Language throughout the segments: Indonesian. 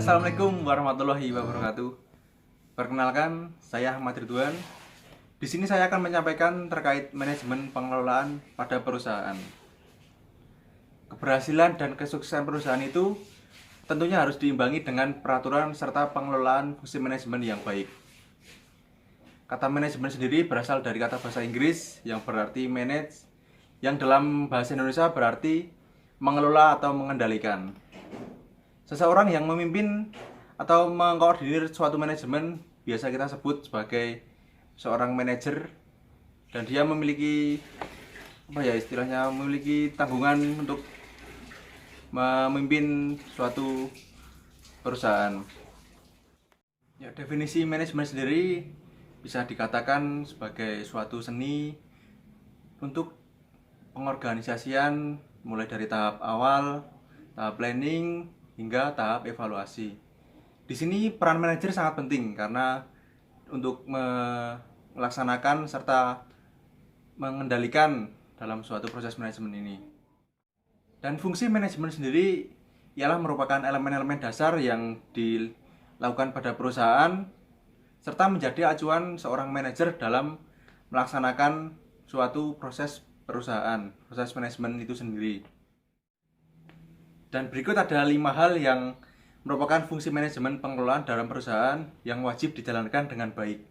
Assalamualaikum warahmatullahi wabarakatuh. Perkenalkan, saya Ahmad Ridwan. Di sini saya akan menyampaikan terkait manajemen pengelolaan pada perusahaan. Keberhasilan dan kesuksesan perusahaan itu tentunya harus diimbangi dengan peraturan serta pengelolaan fungsi manajemen yang baik. Kata manajemen sendiri berasal dari kata bahasa Inggris yang berarti manage, yang dalam bahasa Indonesia berarti mengelola atau mengendalikan. Seseorang yang memimpin atau mengkoordinir suatu manajemen biasa kita sebut sebagai seorang manajer, dan dia memiliki memiliki tanggungan untuk memimpin suatu perusahaan. Ya, definisi manajemen sendiri bisa dikatakan sebagai suatu seni untuk pengorganisasian mulai dari tahap awal, tahap planning, hingga tahap evaluasi. Di sini peran manajer sangat penting karena untuk melaksanakan serta mengendalikan dalam suatu proses manajemen ini. Dan fungsi manajemen sendiri ialah merupakan elemen-elemen dasar yang dilakukan pada perusahaan serta menjadi acuan seorang manajer dalam melaksanakan suatu proses perusahaan, proses manajemen itu sendiri. Dan berikut ada 5 hal yang merupakan fungsi manajemen pengelolaan dalam perusahaan yang wajib dijalankan dengan baik.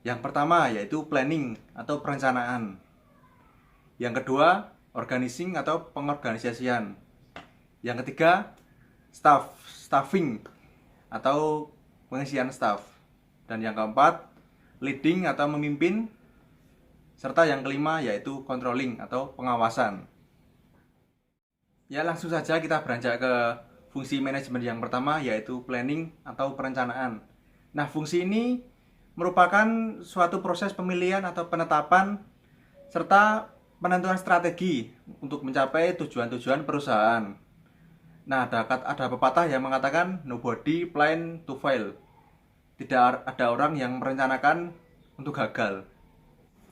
Yang pertama yaitu planning atau perencanaan. Yang kedua, organizing atau pengorganisasian. Yang ketiga, staffing atau pengisian staff. Dan yang keempat, leading atau memimpin. Serta yang kelima yaitu controlling atau pengawasan. Ya, langsung saja kita beranjak ke fungsi manajemen yang pertama yaitu planning atau perencanaan. Nah, fungsi ini merupakan suatu proses pemilihan atau penetapan serta penentuan strategi untuk mencapai tujuan-tujuan perusahaan. Nah, ada pepatah yang mengatakan nobody plan to fail. Tidak ada orang yang merencanakan untuk gagal.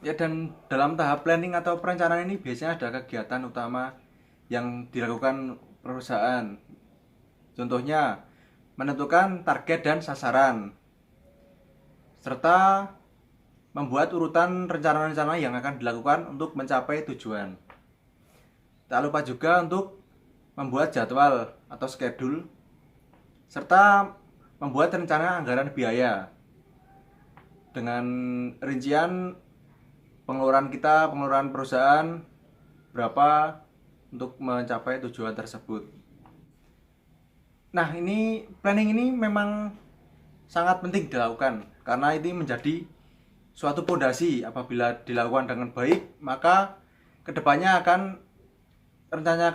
Ya, dan dalam tahap planning atau perencanaan ini biasanya ada kegiatan utama yang dilakukan perusahaan. Contohnya, menentukan target dan sasaran, serta membuat urutan rencana-rencana yang akan dilakukan untuk mencapai tujuan. Tak lupa juga untuk membuat jadwal atau schedule, serta membuat rencana anggaran biaya dengan rincian pengeluaran perusahaan berapa untuk mencapai tujuan tersebut. Nah, planning ini memang sangat penting dilakukan karena ini menjadi suatu pondasi. Apabila dilakukan dengan baik, maka rencananya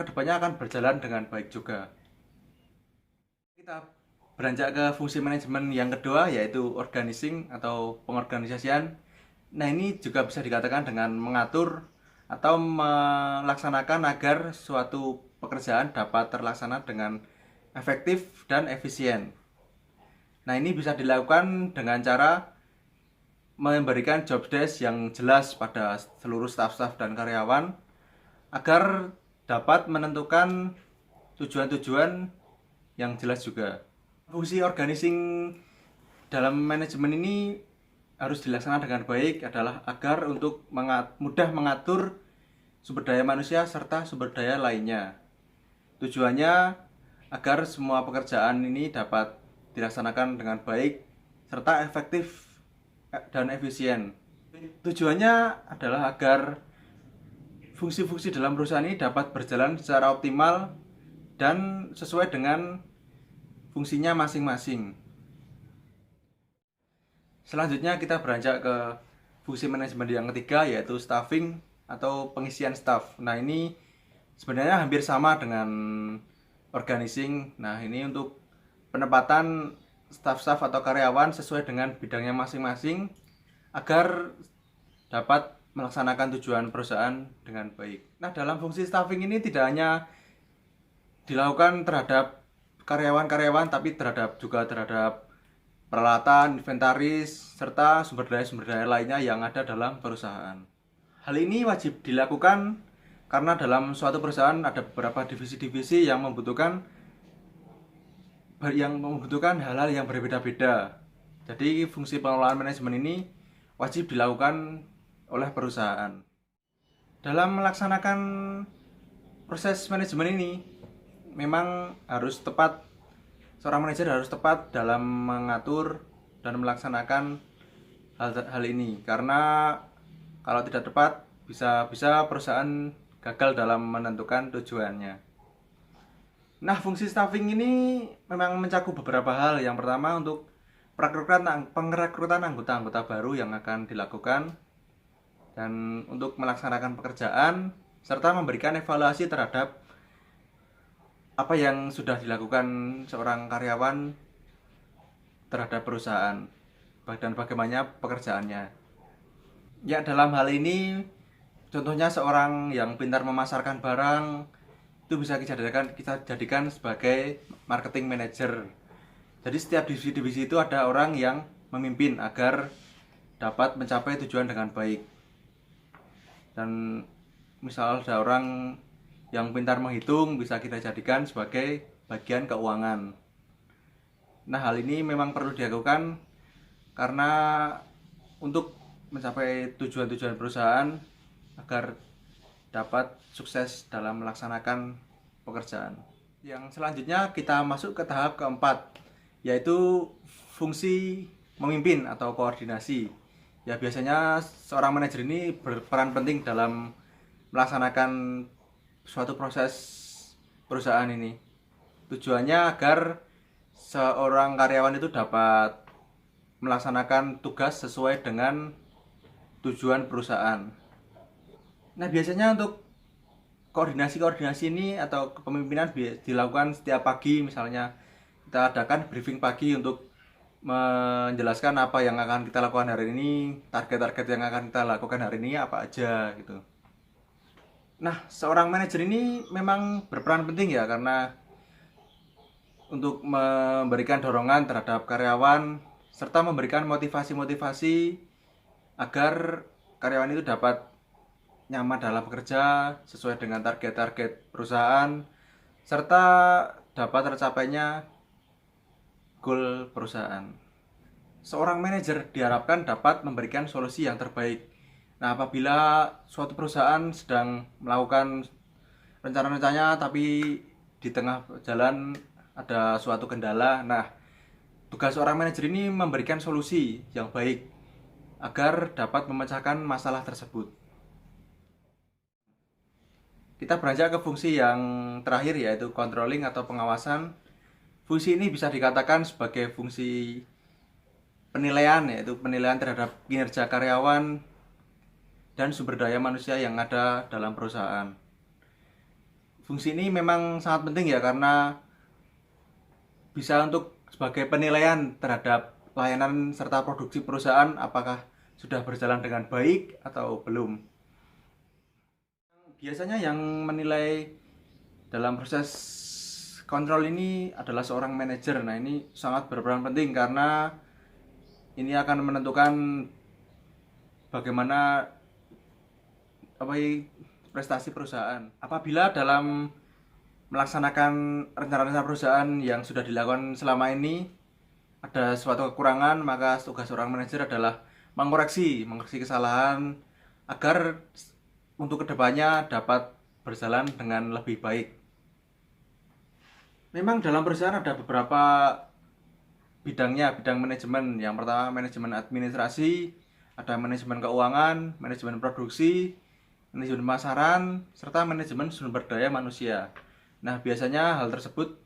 kedepannya akan berjalan dengan baik juga. Kita beranjak ke fungsi manajemen yang kedua yaitu organizing atau pengorganisasian. Nah, ini juga bisa dikatakan dengan mengatur atau melaksanakan agar suatu pekerjaan dapat terlaksana dengan efektif dan efisien. Nah, ini bisa dilakukan dengan cara memberikan job desk yang jelas pada seluruh staf-staf dan karyawan agar dapat menentukan tujuan-tujuan yang jelas juga. Fungsi organizing dalam manajemen ini harus dilaksanakan dengan baik adalah agar untuk mudah mengatur sumber daya manusia serta sumber daya lainnya. Tujuannya agar semua pekerjaan ini dapat dilaksanakan dengan baik serta efektif dan efisien. Tujuannya adalah agar fungsi-fungsi dalam perusahaan ini dapat berjalan secara optimal dan sesuai dengan fungsinya masing-masing. Selanjutnya kita beranjak ke fungsi manajemen yang ketiga yaitu staffing atau pengisian staff. Nah, ini sebenarnya hampir sama dengan organizing. Nah, ini untuk penempatan staff-staff atau karyawan sesuai dengan bidangnya masing-masing agar dapat melaksanakan tujuan perusahaan dengan baik. Nah, dalam fungsi staffing ini tidak hanya dilakukan terhadap karyawan-karyawan tapi juga terhadap peralatan, inventaris, serta sumber daya lainnya yang ada dalam perusahaan. Hal ini wajib dilakukan karena dalam suatu perusahaan ada beberapa divisi-divisi yang membutuhkan yang membutuhkan hal-hal yang berbeda-beda. Jadi fungsi pengelolaan manajemen ini wajib dilakukan oleh perusahaan. Dalam melaksanakan proses manajemen ini memang harus tepat, seorang manajer harus tepat dalam mengatur dan melaksanakan hal ini, karena kalau tidak tepat bisa perusahaan gagal dalam menentukan tujuannya. Nah, fungsi staffing ini memang mencakup beberapa hal. Yang pertama, untuk pengrekrutan anggota-anggota baru yang akan dilakukan, dan untuk melaksanakan pekerjaan serta memberikan evaluasi terhadap apa yang sudah dilakukan seorang karyawan terhadap perusahaan dan bagaimana pekerjaannya. Ya, dalam hal ini contohnya seorang yang pintar memasarkan barang itu bisa kita jadikan sebagai marketing manager. Jadi setiap divisi-divisi itu ada orang yang memimpin agar dapat mencapai tujuan dengan baik. Dan misal ada orang yang pintar menghitung, bisa kita jadikan sebagai bagian keuangan. Nah, hal ini memang perlu dilakukan karena untuk mencapai tujuan-tujuan perusahaan agar dapat sukses dalam melaksanakan pekerjaan. Yang selanjutnya kita masuk ke tahap keempat, yaitu fungsi memimpin atau koordinasi. Ya, biasanya seorang manajer ini berperan penting dalam melaksanakan suatu proses perusahaan ini. Tujuannya agar seorang karyawan itu dapat melaksanakan tugas sesuai dengan tujuan perusahaan. Nah, biasanya untuk koordinasi ini atau kepemimpinan dilakukan setiap pagi. Misalnya kita adakan briefing pagi untuk menjelaskan apa yang akan kita lakukan hari ini, target-target yang akan kita lakukan hari ini apa aja gitu. Nah, seorang manajer ini memang berperan penting ya, karena untuk memberikan dorongan terhadap karyawan serta memberikan motivasi-motivasi agar karyawan itu dapat nyaman dalam bekerja sesuai dengan target-target perusahaan serta dapat tercapainya goal perusahaan. Seorang manajer diharapkan dapat memberikan solusi yang terbaik. Nah, apabila suatu perusahaan sedang melakukan rencana-rencananya tapi di tengah jalan ada suatu kendala, nah tugas seorang manajer ini memberikan solusi yang baik agar dapat memecahkan masalah tersebut. Kita beranjak ke fungsi yang terakhir, yaitu controlling atau pengawasan. Fungsi ini bisa dikatakan sebagai fungsi penilaian, yaitu penilaian terhadap kinerja karyawan dan sumber daya manusia yang ada dalam perusahaan. Fungsi ini memang sangat penting ya, karena bisa untuk sebagai penilaian terhadap layanan serta produksi perusahaan apakah sudah berjalan dengan baik atau belum. Biasanya yang menilai dalam proses kontrol ini adalah seorang manajer. Nah, ini sangat berperan penting karena ini akan menentukan bagaimana prestasi perusahaan. Apabila dalam melaksanakan rencana-rencana perusahaan yang sudah dilakukan selama ini ada suatu kekurangan, maka tugas seorang manajer adalah mengoreksi kesalahan agar untuk kedepannya dapat berjalan dengan lebih baik. Memang dalam perusahaan ada beberapa bidang manajemen. Yang pertama manajemen administrasi, ada manajemen keuangan, manajemen produksi, manajemen pemasaran, serta manajemen sumber daya manusia. Nah, biasanya hal tersebut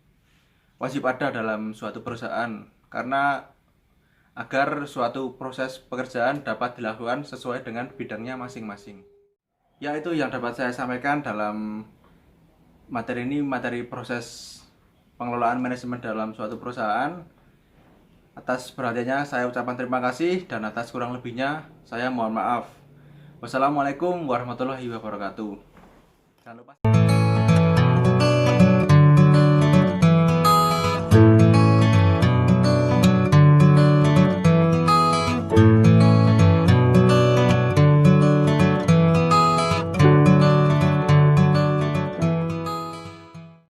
wajib ada dalam suatu perusahaan karena agar suatu proses pekerjaan dapat dilakukan sesuai dengan bidangnya masing-masing. Ya, itu yang dapat saya sampaikan dalam materi ini, materi proses pengelolaan manajemen dalam suatu perusahaan. Atas perhatiannya saya ucapkan terima kasih, dan atas kurang lebihnya saya mohon maaf. Wassalamualaikum warahmatullahi wabarakatuh. Jangan lupa